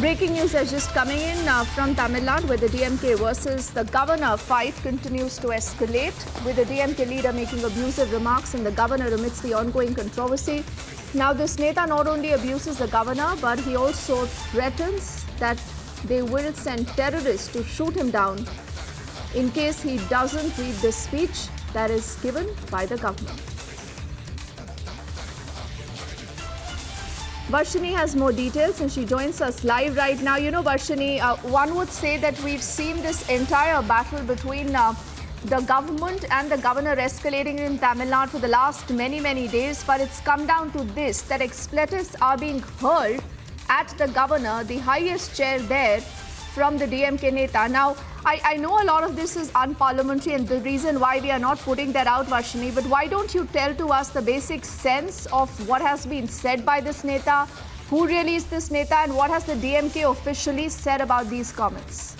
Breaking news is just coming in from Tamil Nadu, where the DMK versus the governor fight continues to escalate, with the DMK leader making abusive remarks and the governor amidst the ongoing controversy. Now, this Neta not only abuses the governor, but he also threatens that they will send terrorists to shoot him down in case he doesn't read the speech that is given by the government. Varshini has more details and she joins us live right now. You know, Varshini, one would say that we've seen this entire battle between the government and the governor escalating in Tamil Nadu for the last many days. But it's come down to this, that expletives are being hurled at the governor, the highest chair there, from the DMK Neta. Now, I know a lot of this is unparliamentary and the reason why we are not putting that out, Varshini, but why don't you tell to us the basic sense of what has been said by this Neta, who really is this Neta, and what has the DMK officially said about these comments?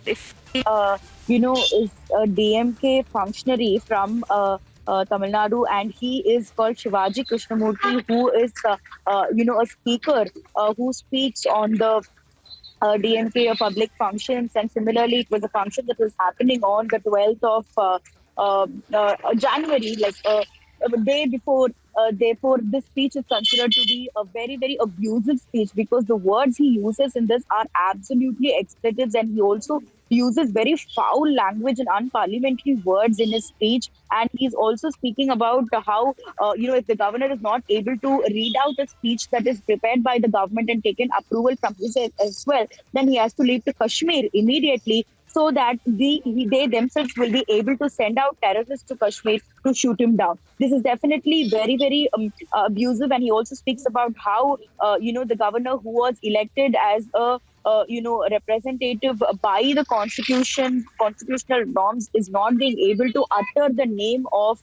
If is a DMK functionary from Tamil Nadu, and he is called Shivaji Krishnamurthy, who is a speaker who speaks on the DMK public functions. And similarly, it was a function that was happening on the 12th of January, like a day before. Therefore, this speech is considered to be a very abusive speech, because the words he uses in this are absolutely expletives, and he also uses very foul language and unparliamentary words in his speech. And he's also speaking about how, if the governor is not able to read out a speech that is prepared by the government and taken approval from his as well, then he has to leave to Kashmir immediately, so that they themselves will be able to send out terrorists to Kashmir to shoot him down. This is definitely very abusive. And he also speaks about how, the governor who was elected as a representative by the constitutional norms, is not being able to utter the name of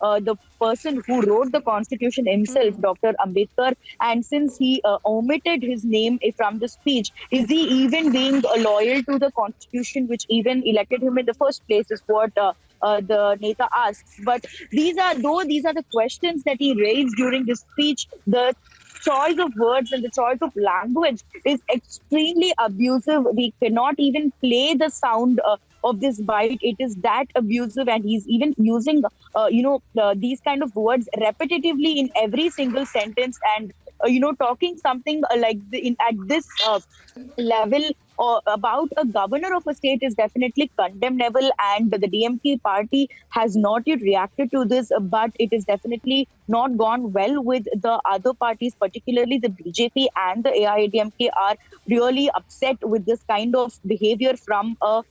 the person who wrote the constitution himself, Dr. Ambedkar. And since he omitted his name from the speech, is he even being loyal to the constitution which even elected him in the first place, is what the Neta asks. But these are the questions that he raised during this speech. The choice of words and the choice of language is extremely abusive. We cannot even play the sound of this bite. It is that abusive, and he's even using these kind of words repetitively in every single sentence, and talking something at this level about a governor of a state is definitely condemnable. And the DMK party has not yet reacted to this, but it is definitely not gone well with the other parties, particularly the BJP and the AIADMK are really upset with this kind of behavior from a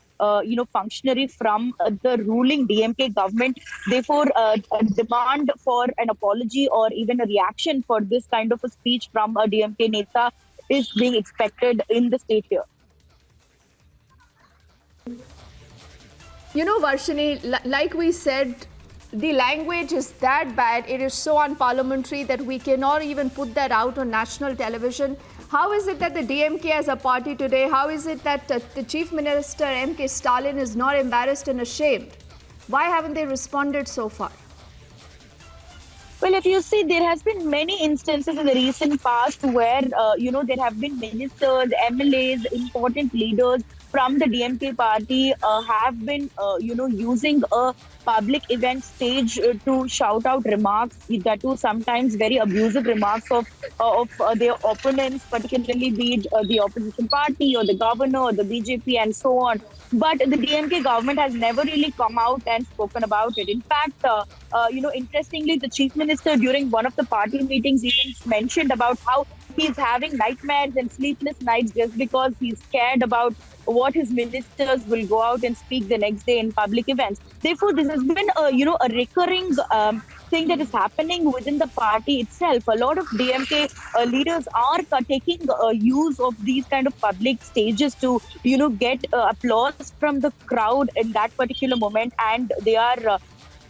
functionary from the ruling DMK government. Therefore, a demand for an apology or even a reaction for this kind of a speech from a DMK Neta is being expected in the state here. You know, Varshini, like we said, the language is that bad, it is so unparliamentary that we cannot even put that out on national television. How is it that the DMK as a party today, how is it that the Chief Minister M.K. Stalin is not embarrassed and ashamed? Why haven't they responded so far? Well, if you see, there has been many instances in the recent past where, there have been ministers, MLAs, important leaders from the DMK party have been, using a public event stage to shout out remarks that too sometimes very abusive remarks of their opponents, particularly be it the opposition party or the governor or the BJP and so on. But the DMK government has never really come out and spoken about it. In fact, interestingly, the chief minister during one of the party meetings even mentioned about how he's having nightmares and sleepless nights just because he's scared about what his ministers will go out and speak the next day in public events. Therefore, this has been a recurring thing that is happening within the party itself. A lot of DMK leaders are taking use of these kind of public stages to get applause from the crowd in that particular moment, and they are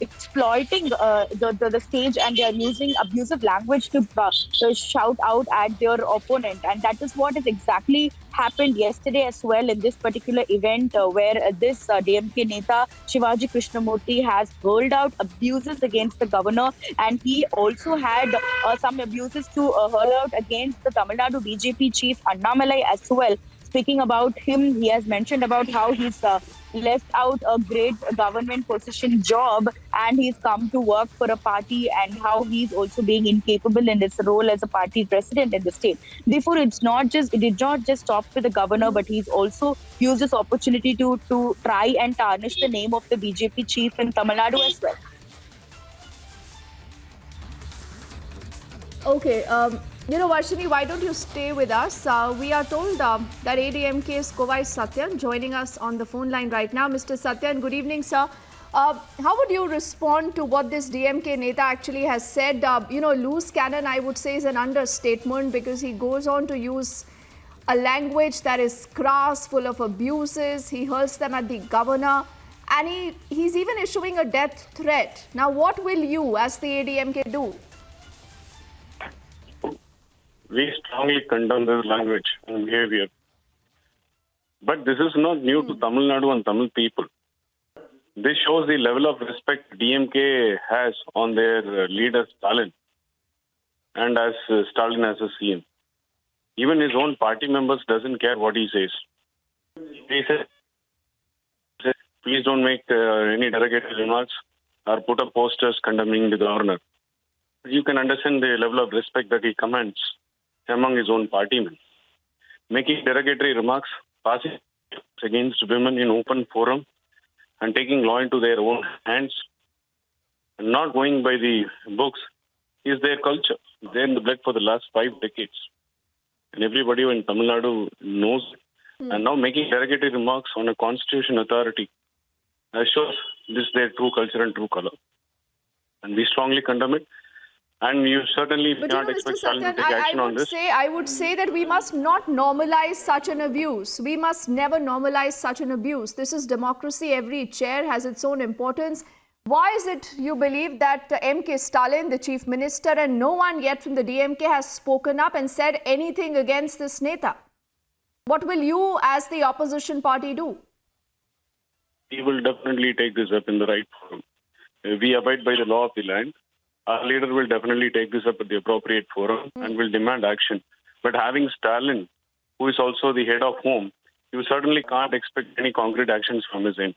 exploiting the stage, and they are using abusive language to shout out at their opponent. And that is what is exactly happened yesterday as well in this particular event, where this DMK Neta Shivaji Krishnamurti has hurled out abuses against the governor, and he also had some abuses to hurl out against the Tamil Nadu BJP chief Annamalai as well. Speaking about him, he has mentioned about how he's left out a great government position job and he's come to work for a party, and how he's also being incapable in his role as a party president in the state. Therefore, it did not just stop with the governor, but he's also used this opportunity to try and tarnish the name of the BJP chief in Tamil Nadu as well. Okay, Varshini, why don't you stay with us? We are told that ADMK's Kovai Satyan joining us on the phone line right now. Mr. Satyan, good evening, sir. How would you respond to what this DMK Neta actually has said? Loose cannon, I would say, is an understatement, because he goes on to use a language that is crass, full of abuses. He hurls them at the governor, and he's even issuing a death threat. Now, what will you, as the ADMK, do? We strongly condemn this language and behavior. But this is not new to Tamil Nadu and Tamil people. This shows the level of respect DMK has on their leader Stalin, and as Stalin as a CM. Even his own party members doesn't care what he says. He says, please don't make any derogatory remarks or put up posters condemning the governor. You can understand the level of respect that he commands among his own partymen. Making derogatory remarks, passing against women in open forum, and taking law into their own hands, and not going by the books, is their culture. They're in the blood for the last 5 decades. And everybody in Tamil Nadu knows it. And now making derogatory remarks on a constitution authority shows this their true culture and true color. And we strongly condemn it. And you certainly cannot expect Stalin to take action on this. I would say that we must not normalize such an abuse. We must never normalize such an abuse. This is democracy. Every chair has its own importance. Why is it you believe that MK Stalin, the chief minister, and no one yet from the DMK has spoken up and said anything against this Neta? What will you, as the opposition party, do? We will definitely take this up in the right forum. We abide by the law of the land. Our leader will definitely take this up at the appropriate forum and will demand action. But having Stalin, who is also the head of home, you certainly can't expect any concrete actions from his end.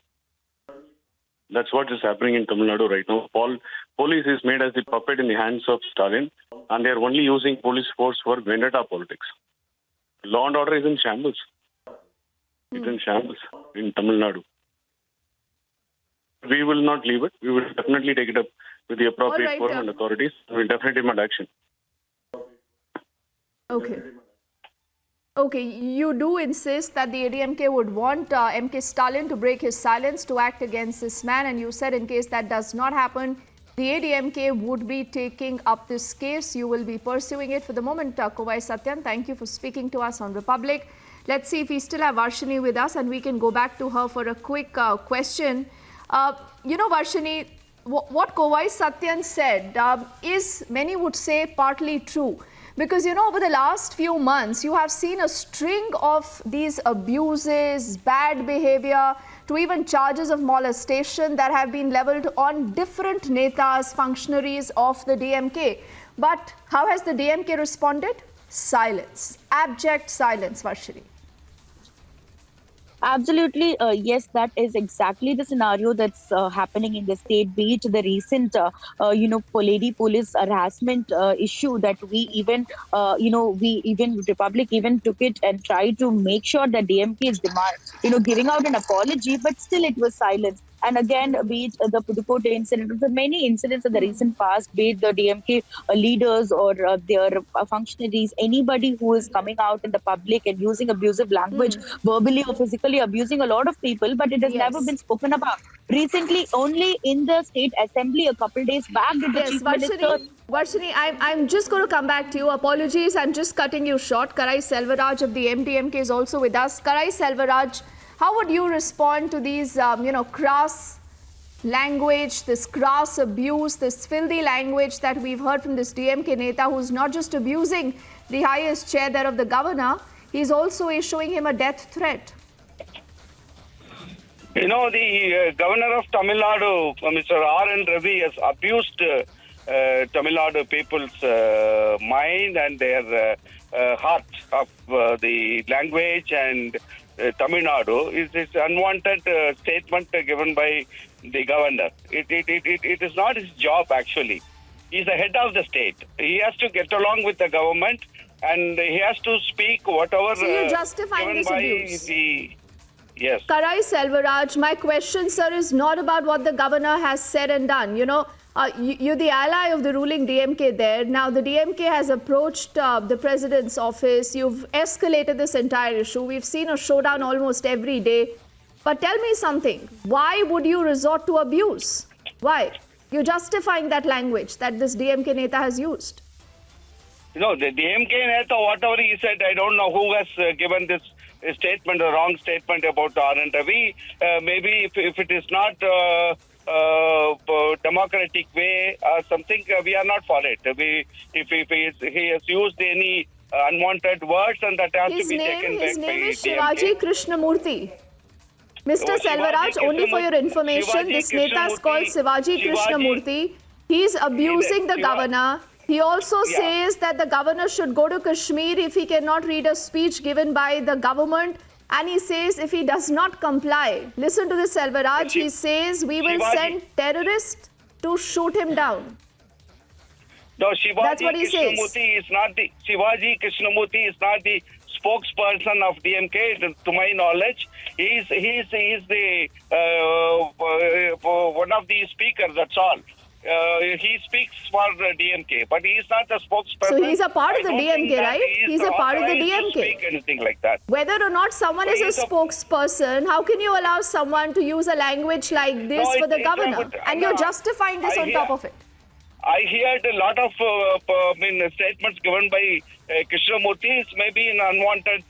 That's what is happening in Tamil Nadu right now. Police is made as the puppet in the hands of Stalin, and they are only using police force for vendetta politics. Law and order is in shambles. It's in shambles in Tamil Nadu. We will not leave it. We will definitely take it up with the appropriate forum and authorities. We will definitely demand action. Okay, you do insist that the ADMK would want MK Stalin to break his silence, to act against this man, and you said in case that does not happen, the ADMK would be taking up this case. You will be pursuing it. For the moment, Kovai Satyan, thank you for speaking to us on Republic. Let's see if we still have Varshini with us, and we can go back to her for a quick question. Varshini, what Kovai Satyan said is, many would say, partly true. Because, over the last few months, you have seen a string of these abuses, bad behavior, to even charges of molestation that have been leveled on different netas, functionaries of the DMK. But how has the DMK responded? Silence. Abject silence, Varshini. Absolutely, yes, that is exactly the scenario that's happening in the state. Be it the recent, lady police harassment issue that Republic even took it and tried to make sure that DMK is giving out an apology, but still it was silent. And again, be it the Pudukkottai incident, the many incidents in the recent past, be it the DMK leaders or their functionaries, anybody who is coming out in the public and using abusive language, verbally or physically abusing a lot of people, but it has never been spoken about. Recently, only in the state assembly a couple days back, did the chief minister... Varshini, I'm just going to come back to you. Apologies, I'm just cutting you short. Karai Selvaraj of the MDMK is also with us. Karai Selvaraj, how would you respond to these, crass language, this crass abuse, this filthy language that we've heard from this DMK Neta, who's not just abusing the highest chair there of the governor, he's also issuing him a death threat. You know, the governor of Tamil Nadu, Mr. R. Ravi, has abused Tamil Nadu people's mind and their heart of the language and Tamil Nadu. It's unwanted statement given by the governor. It is not his job, actually. He's the head of the state. He has to get along with the government and he has to speak whatever So you're justifying this abuse? Yes. Karai Selvaraj, my question, sir, is not about what the governor has said and done. You know, you're the ally of the ruling DMK there. Now, the DMK has approached the president's office. You've escalated this entire issue. We've seen a showdown almost every day. But tell me something. Why would you resort to abuse? Why? You're justifying that language that this DMK Neta has used. No, the DMK Neta, whatever he said, I don't know who has given this statement, a wrong statement about R. Ravi. Maybe if it is not democratic way or something, we are not for it. If he has used any unwanted words, and that has to be taken back. His name is Shivaji Krishnamurthy. Mr. Selvaraj, only for your information, this Neta is called Shivaji Krishnamurthy. He's abusing the governor. He also says that the governor should go to Kashmir if he cannot read a speech given by the government. And he says if he does not comply, listen to this, Selvaraj, he says we will send terrorists to shoot him down. No, Shivaji That's what he says. Shivaji Krishnamurthy is not the spokesperson of DMK, to my knowledge. He is the one of the speakers, that's all. He speaks for the DMK, but he is not the spokesperson. So he's a part of the DMK, right? He's a part of the DMK. Speak anything like that. Whether or not someone is a spokesperson, how can you allow someone to use a language like this for the governor? And you're justifying this on top of it. I heard a lot of statements given by Krishnamurthy. Maybe an unwanted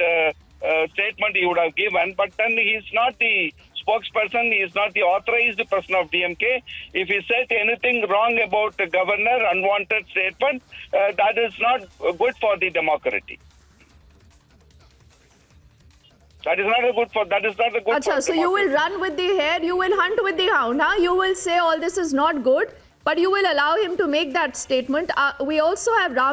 statement he would have given, but then he is not the spokesperson, he is not the authorized person of DMK. If he said anything wrong about the governor, unwanted statement, that is not good for the democracy. That is not a good for. That is not a good. Achha, so you will run with the hare, you will hunt with the hound, huh? You will say all this is not good, but you will allow him to make that statement. We also have Ravi.